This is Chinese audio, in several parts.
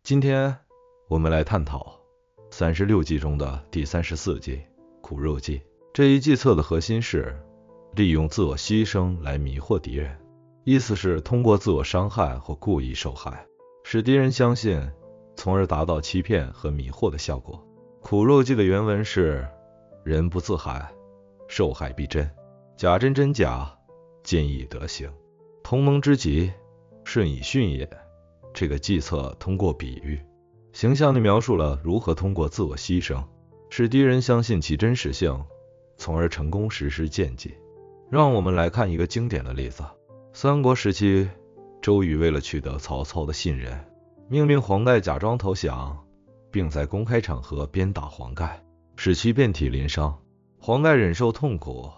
今天我们来探讨36计中的第34计苦肉计。这一计策的核心是利用自我牺牲来迷惑敌人，意思是通过自我伤害或故意受害，使敌人相信，从而达到欺骗和迷惑的效果。苦肉计的原文是人不自害，受害必真，假真真假，见义得行，同盟之极，顺以训也。这个计策通过比喻，形象地描述了如何通过自我牺牲，使敌人相信其真实性，从而成功实施奸计。让我们来看一个经典的例子。三国时期，周瑜为了取得曹操的信任，命令黄盖假装投降，并在公开场合鞭打黄盖，使其遍体鳞伤。黄盖忍受痛苦，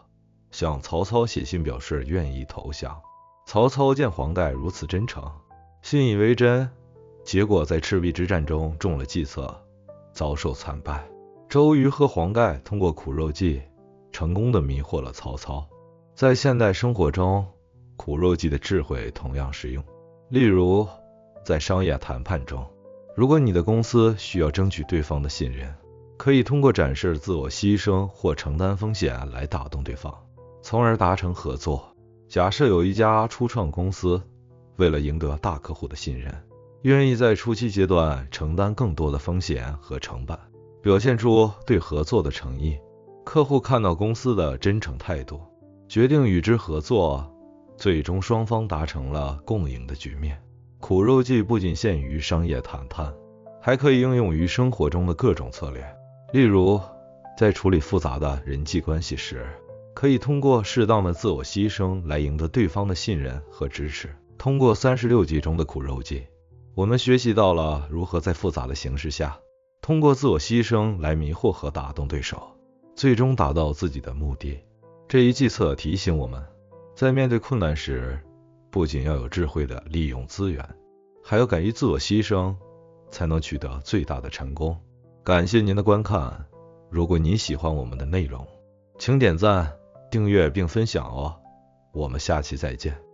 向曹操写信表示愿意投降。曹操见黄盖如此真诚，信以为真，结果在赤壁之战中中了计策，遭受惨败。周瑜和黄盖通过苦肉计，成功地迷惑了曹操。在现代生活中，苦肉计的智慧同样适用。例如，在商业谈判中，如果你的公司需要争取对方的信任，可以通过展示自我牺牲或承担风险来打动对方，从而达成合作。假设有一家初创公司，为了赢得大客户的信任，愿意在初期阶段承担更多的风险和成本，表现出对合作的诚意。客户看到公司的真诚态度，决定与之合作，最终双方达成了共赢的局面。苦肉计不仅限于商业谈判，还可以应用于生活中的各种策略。例如，在处理复杂的人际关系时，可以通过适当的自我牺牲来赢得对方的信任和支持。通过36计中的苦肉计，我们学习到了如何在复杂的形势下，通过自我牺牲来迷惑和打动对手，最终达到自己的目的。这一计策提醒我们，在面对困难时，不仅要有智慧的利用资源，还要敢于自我牺牲，才能取得最大的成功。感谢您的观看，如果您喜欢我们的内容，请点赞、订阅并分享哦。我们下期再见。